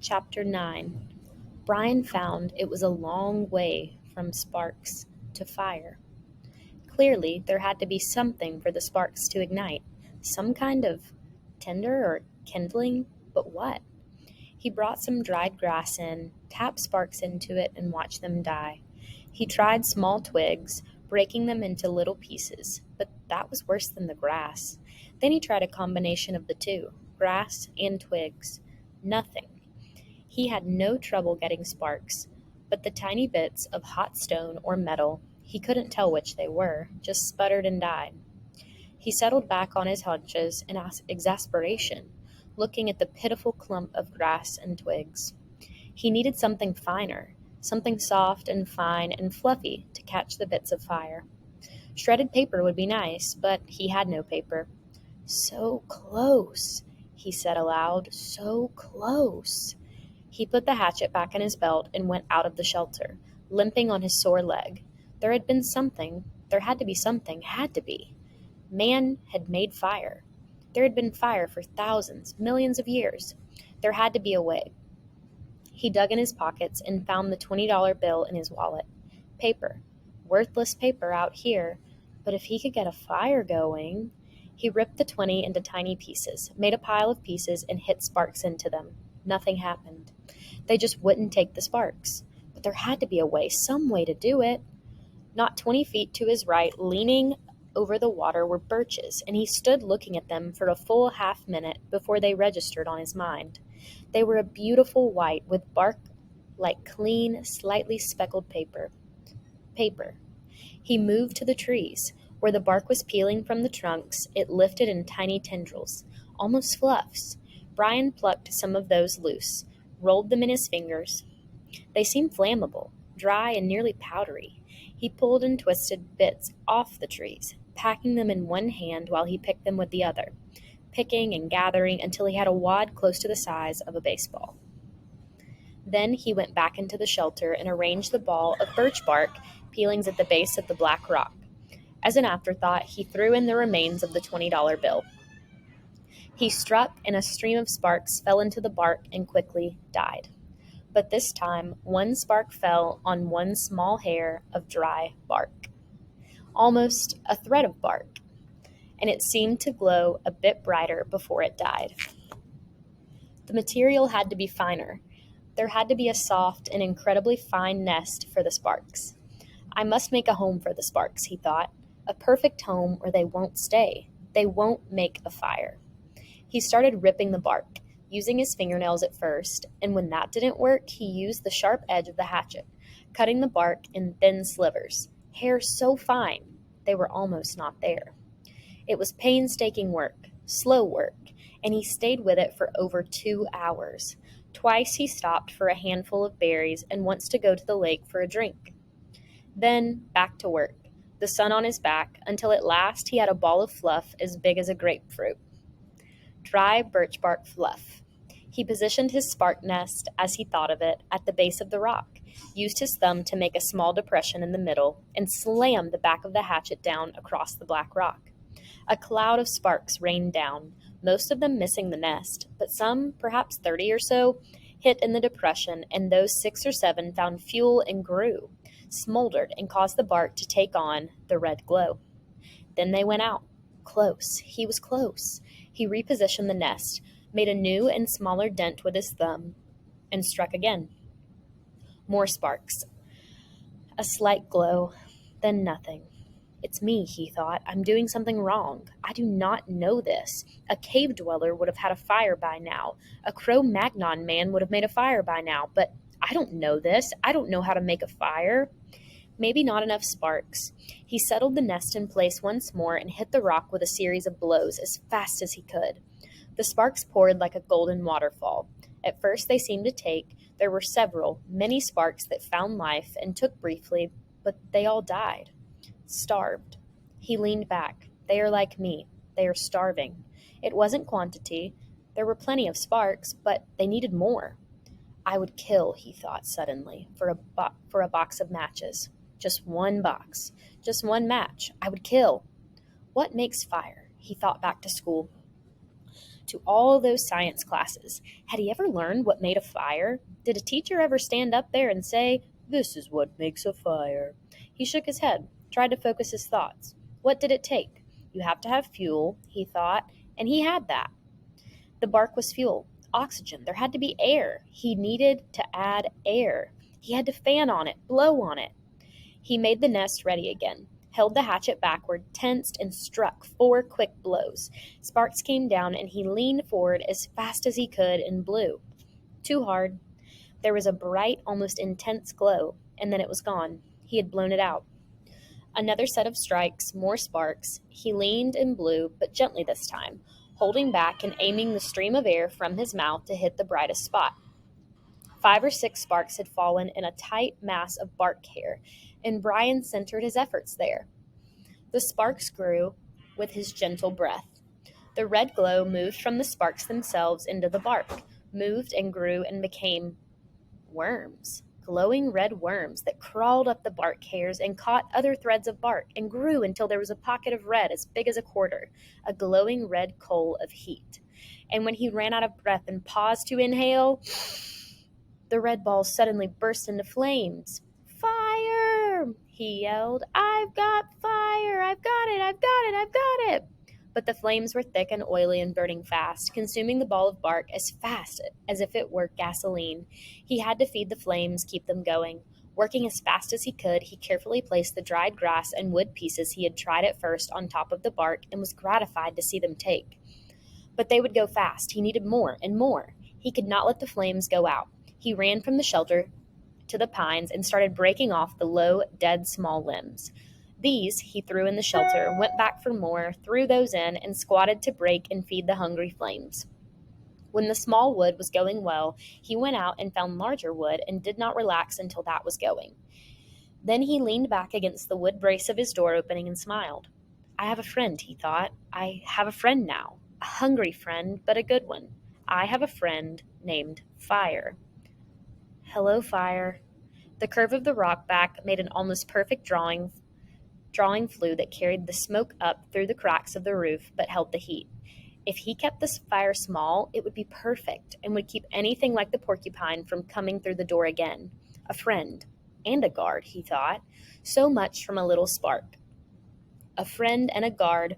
Chapter 9. Brian found it was a long way from sparks to fire. Clearly, there had to be something for the sparks to ignite, some kind of tinder or kindling, but what? He brought some dried grass in, tapped sparks into it, and watched them die. He tried small twigs, breaking them into little pieces, but that was worse than the grass. Then he tried a combination of the two, grass and twigs. Nothing. He had no trouble getting sparks, but the tiny bits of hot stone or metal, he couldn't tell which they were, just sputtered and died. He settled back on his haunches in exasperation, looking at the pitiful clump of grass and twigs. He needed something finer, something soft and fine and fluffy to catch the bits of fire. Shredded paper would be nice, but he had no paper. So close, he said aloud, so close. He put the hatchet back in his belt and went out of the shelter, limping on his sore leg. There had to be something, had to be. Man had made fire. There had been fire for thousands, millions of years. There had to be a way. He dug in his pockets and found the $20 bill in his wallet. Paper. Worthless paper out here. But if he could get a fire going... He ripped the 20 into tiny pieces, made a pile of pieces, and hit sparks into them. Nothing happened. They just wouldn't take the sparks. But there had to be a way, some way to do it. Not 20 feet to his right, leaning over the water, were birches, and he stood looking at them for a full half-minute before they registered on his mind. They were a beautiful white with bark like clean, slightly speckled paper. He moved to the trees. Where the bark was peeling from the trunks, it lifted in tiny tendrils, almost fluffs. Brian plucked some of those loose, rolled them in his fingers. They seemed flammable, dry and nearly powdery. He pulled and twisted bits off the trees, packing them in one hand while he picked them with the other, picking and gathering until he had a wad close to the size of a baseball. Then he went back into the shelter and arranged the ball of birch bark peelings at the base of the black rock. As an afterthought, he threw in the remains of the $20 bill. He struck, and a stream of sparks fell into the bark and quickly died. But this time, one spark fell on one small hair of dry bark, almost a thread of bark, and it seemed to glow a bit brighter before it died. The material had to be finer. There had to be a soft and incredibly fine nest for the sparks. I must make a home for the sparks, he thought. A perfect home where they won't stay. They won't make a fire. He started ripping the bark, using his fingernails at first, and when that didn't work, he used the sharp edge of the hatchet, cutting the bark in thin slivers, hair so fine they were almost not there. It was painstaking work, slow work, and he stayed with it for over 2 hours. Twice he stopped for a handful of berries and once to go to the lake for a drink. Then back to work, the sun on his back, until at last he had a ball of fluff as big as a grapefruit. Dry birch bark fluff. He positioned his spark nest, as he thought of it, at the base of the rock, used his thumb to make a small depression in the middle, and slammed the back of the hatchet down across the black rock. A cloud of sparks rained down, most of them missing the nest, but some, perhaps 30 or so, hit in the depression, and those 6 or 7 found fuel and grew, smoldered, and caused the bark to take on the red glow. Then they went out. Close. He was close. He repositioned the nest, made a new and smaller dent with his thumb, and struck again. More sparks. A slight glow, then nothing. It's me, he thought. I'm doing something wrong. I do not know this. A cave dweller would have had a fire by now. A Cro-Magnon man would have made a fire by now, but I don't know this. I don't know how to make a fire. Maybe not enough sparks. He settled the nest in place once more and hit the rock with a series of blows as fast as he could. The sparks poured like a golden waterfall. At first they seemed to take. There were many sparks that found life and took briefly, but they all died. Starved. He leaned back. They are like me. They are starving. It wasn't quantity. There were plenty of sparks, but they needed more. I would kill, he thought suddenly, for a box of matches. Just one box. Just one match. I would kill. What makes fire? He thought back to school. to all those science classes. Had he ever learned what made a fire? Did a teacher ever stand up there and say, "This is what makes a fire"? He shook his head, tried to focus his thoughts. What did it take? You have to have fuel, he thought, and he had that. The bark was fuel, oxygen. There had to be air. He needed to add air. He had to fan on it, blow on it. He made the nest ready again, held the hatchet backward, tensed, and struck 4 quick blows. Sparks came down, and he leaned forward as fast as he could and blew. Too hard. There was a bright, almost intense glow, and then it was gone. He had blown it out. Another set of strikes, more sparks. He leaned and blew, but gently this time, holding back and aiming the stream of air from his mouth to hit the brightest spot. 5 or 6 sparks had fallen in a tight mass of bark hair, and Brian centered his efforts there. The sparks grew with his gentle breath. The red glow moved from the sparks themselves into the bark, moved and grew and became worms, glowing red worms that crawled up the bark hairs and caught other threads of bark and grew until there was a pocket of red as big as a quarter, a glowing red coal of heat. And when he ran out of breath and paused to inhale, the red balls suddenly burst into flames. "Fire!" he yelled. "I've got fire! I've got it! I've got it! I've got it!" But the flames were thick and oily and burning fast, consuming the ball of bark as fast as if it were gasoline. He had to feed the flames, keep them going. Working as fast as he could, he carefully placed the dried grass and wood pieces he had tried at first on top of the bark and was gratified to see them take. But they would go fast. He needed more and more. He could not let the flames go out. He ran from the shelter to the pines and started breaking off the low, dead small limbs. These he threw in the shelter, went back for more, threw those in, and squatted to break and feed the hungry flames. When the small wood was going well, he went out and found larger wood and did not relax until that was going. Then he leaned back against the wood brace of his door opening and smiled. "I have a friend," he thought. "I have a friend now. A hungry friend, but a good one. I have a friend named Fire." "Hello, Fire." The curve of the rock back made an almost perfect drawing flue that carried the smoke up through the cracks of the roof but held the heat. If he kept the fire small, it would be perfect and would keep anything like the porcupine from coming through the door again. A friend and a guard, he thought. So much from a little spark. A friend and a guard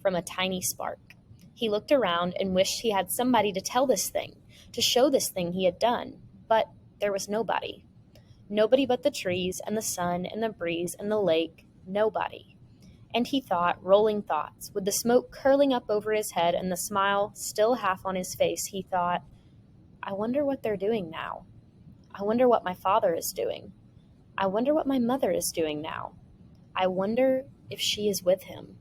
from a tiny spark. He looked around and wished he had somebody to tell this thing, to show this thing he had done. But there was nobody. Nobody but the trees and the sun and the breeze and the lake. Nobody. And he thought, rolling thoughts, with the smoke curling up over his head and the smile still half on his face, he thought, "I wonder what they're doing now. I wonder what my father is doing. I wonder what my mother is doing now. I wonder if she is with him."